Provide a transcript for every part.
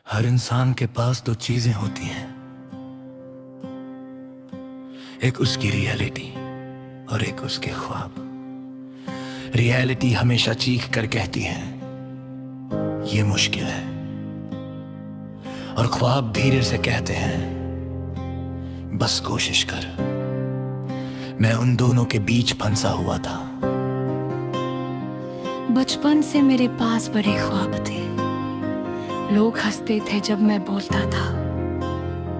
हर इंसान के पास दो चीजें होती हैं, एक उसकी रियलिटी और एक उसके ख्वाब। रियलिटी हमेशा चीख कर कहती है ये मुश्किल है, और ख्वाब धीरे से कहते हैं बस कोशिश कर। मैं उन दोनों के बीच फंसा हुआ था। बचपन से मेरे पास बड़े ख्वाब थे। लोग हंसते थे जब मैं बोलता था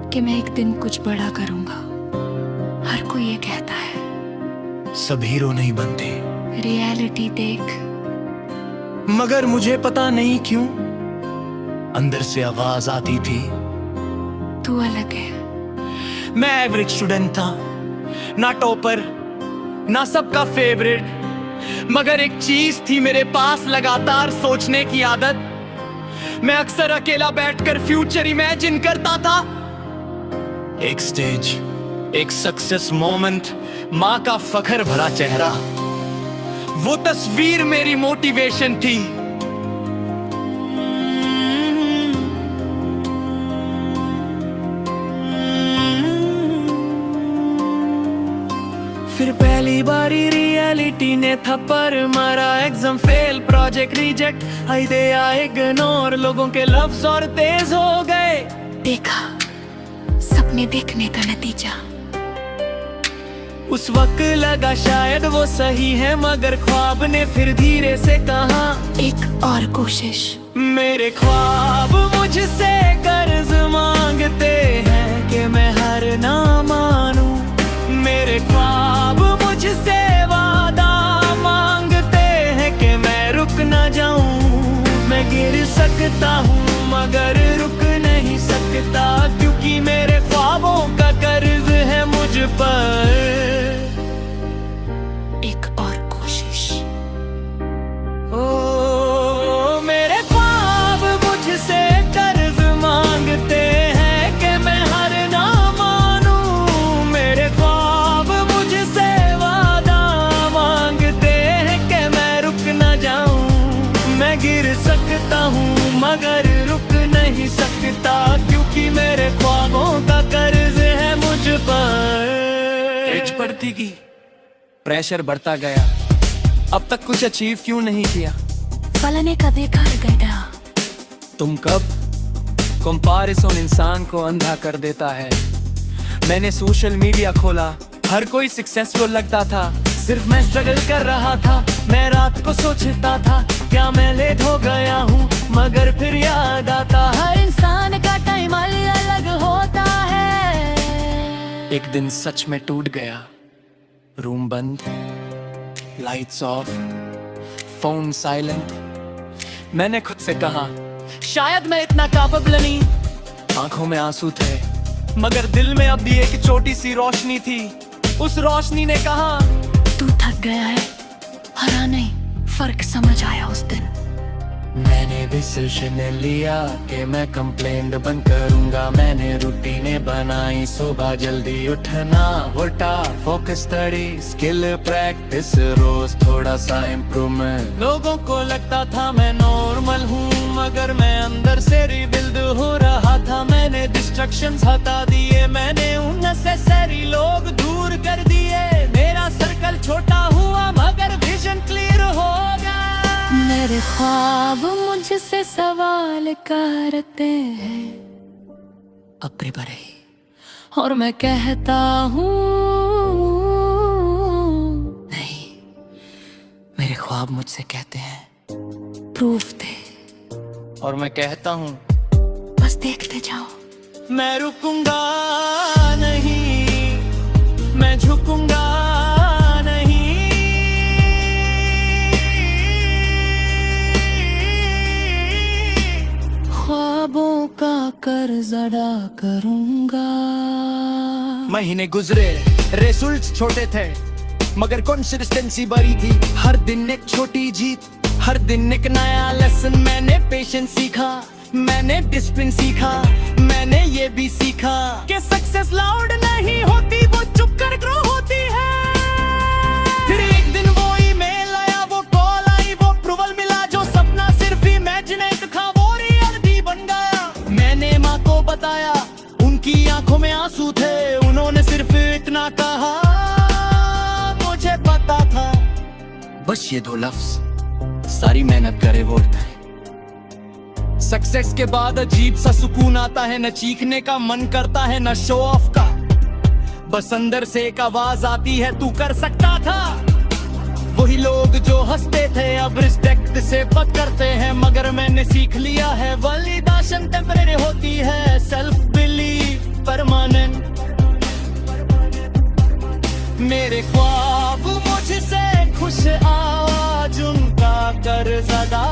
कि मैं एक दिन कुछ बड़ा करूंगा। हर कोई ये कहता है सब हीरो नहीं बनते, रियलिटी देख। मगर मुझे पता नहीं क्यों अंदर से आवाज आती थी तू अलग है। मैं एवरेज स्टूडेंट था, ना टॉपर ना सबका फेवरेट, मगर एक चीज थी मेरे पास, लगातार सोचने की आदत। मैं अक्सर अकेला बैठकर फ्यूचर इमेजिन करता था। एक स्टेज, एक सक्सेस मोमेंट, माँ का फखर भरा चेहरा, वो तस्वीर मेरी मोटिवेशन थी। फिर पहली बारी रियलिटी ने थप्पड़ मारा। Exam fail, project reject, idea ignore, लोगों के लफ्ज और तेज हो गए। देखा सपने देखने का नतीजा। उस वक्त लगा शायद वो सही है, मगर ख्वाब ने फिर धीरे से कहा एक और कोशिश। मेरे ख्वाब मुझसे कर्ज मांगते हैं कि मैं हार ना मानूं। मेरे ख्वाब मुझसे वादा मांगते हैं कि मैं रुक ना जाऊं। मैं गिर सकता हूँ मगर रुक नहीं सकता, क्योंकि मेरे ख्वाबों का कर्ज है मुझ पर। एक और कोशिश। ओ मेरे ख्वाब मुझसे कर्ज मांगते हैं कि मैं हार ना मानूं। मेरे ख्वाब मुझसे वादा मांगते हैं कि मैं रुक ना जाऊं। मैं गिर सकता हूँ मगर रुक नहीं सकता, क्योंकि मेरे ख्वाबों का कर्ज है मुझ पर। एज बढ़ती गई, प्रेशर बढ़ता गया, अब तक कुछ अचीव क्यों नहीं किया। फलने का देखा गया। तुम कब? कंपैरिजन इंसान को अंधा कर देता है। मैंने सोशल मीडिया खोला, हर कोई सक्सेसफुल लगता था, सिर्फ मैं स्ट्रगल कर रहा था। मैं रात को सोचता था क्या मैं लेट हो गया हूँ, मगर फिर याद आता हर इंसान का टाइम अलग होता है। एक दिन सच में टूट गया। रूम बंद, लाइट्स ऑफ, फोन साइलेंट। मैंने खुद से कहा शायद मैं इतना काबिल नहीं। आंखों में आंसू थे मगर दिल में अब भी एक छोटी सी रोशनी थी। उस रोशनी ने कहा तू थक गया है, हरा नहीं। फर्क समझ आया उस दिन। मैंने डिसीजन लिया कि मैं कंप्लेंट बंद करूंगा। मैंने रूटीनें बनाई, सुबह जल्दी उठना, उठा, फोकस स्टडी, स्किल प्रैक्टिस, रोज थोड़ा सा इम्प्रूवमेंट। लोगों को लगता था मैं नॉर्मल हूँ, मगर मैं अंदर से रिबिल्ड हो रहा था। मैंने डिस्ट्रैक्शंस हटा दिए, मैंने उननेसेसरी लोग दूर कर दिए। मेरा सर्कल छोटा हुआ मगर विजन क्लियर हो गया। मेरे ख्वाब मुझसे सवाल करते हैं अपने बारे, और मैं कहता हूँ नहीं, मेरे ख्वाब मुझसे कहते हैं प्रूफ दे। और मैं कहता हूँ बस देखते जाओ। मैं रुकूंगा नहीं, मैं झुकूंगा नहीं। ख्वाबों का कर्ज अदा करूंगा। महीने गुजरे, रिजल्ट्स छोटे थे मगर कंसिस्टेंसी बड़ी थी। हर दिन एक छोटी जीत, हर दिन एक नया लेसन। मैंने पेशेंस सीखा, मैंने डिसिप्लिन सीखा। मैंने ये भी सीखा कि सक्सेस लाउड नहीं होती, वो चुप कर ग्रो होती है। फिर एक दिन वो ईमेल आया, वो कॉल आई, वो अप्रूवल मिला। जो सपना सिर्फ इमेजिनेट था वो रियलिटी बन गया। बताया, उनकी आंखों में आंसू थे, उन्होंने सिर्फ इतना कहा, मुझे पता था। बस ये 2 लफ्ज सारी मेहनत करे बोलता है। सक्सेस के बाद अजीब सा सुकून आता है, न चीखने का मन करता है न शो ऑफ का, बस अंदर से एक आवाज आती है, तू कर सकता था। वही लोग जो हंसते थे अब रिस्पेक्ट से बात करते हैं, मगर मैंने सीख लिया है वैलिडेशन टेम्परेरी होती है, सेल्फ बिलीव परमानेंट। मेरे ख्वाब मुझसे खुश आज उनका कर्ज अदा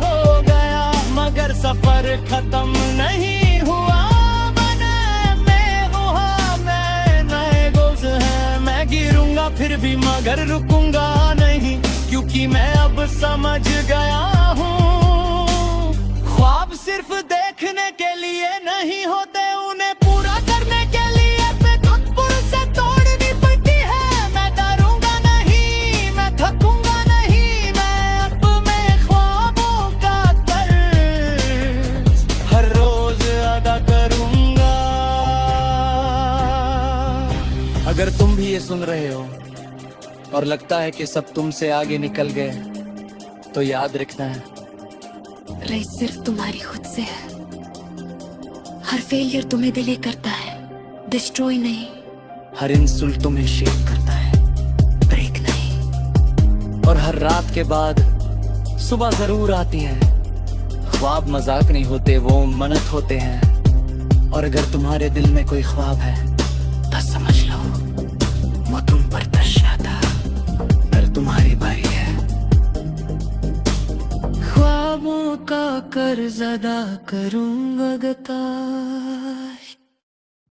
हो गया, मगर सफर खत्म नहीं हुआ। मैं गिरूंगा फिर भी मगर रुकूंगा नहीं, क्योंकि मैं अब समझ गया हूँ, ख्वाब सिर्फ देखने के लिए नहीं होते, उन्हें पूरा करने के लिए पे खुद से तोड़नी पड़ती है। मैं डरूंगा नहीं, मैं थकूंगा नहीं, मैं अपने ख्वाबों का कर्ज हर रोज अदा करूंगा। अगर तुम भी ये सुन रहे हो और लगता है कि सब तुमसे आगे निकल गए, तो याद रखना है, रेस सिर्फ तुम्हारी खुद से है। हर फेलियर तुम्हें डिले करता है, डिस्ट्रॉय नहीं। हर इंसल्ट तुम्हें शेक करता है, ब्रेक नहीं। और हर रात के बाद सुबह जरूर आती है। ख्वाब मजाक नहीं होते, वो मन्नत होते हैं। और अगर तुम्हारे दिल में कोई ख्वाब है तो समझ लो वो तुम पर तशा था, पर तुम्हारी बारी है। ख्वाबों का कर्ज अदा करूंगा गताश।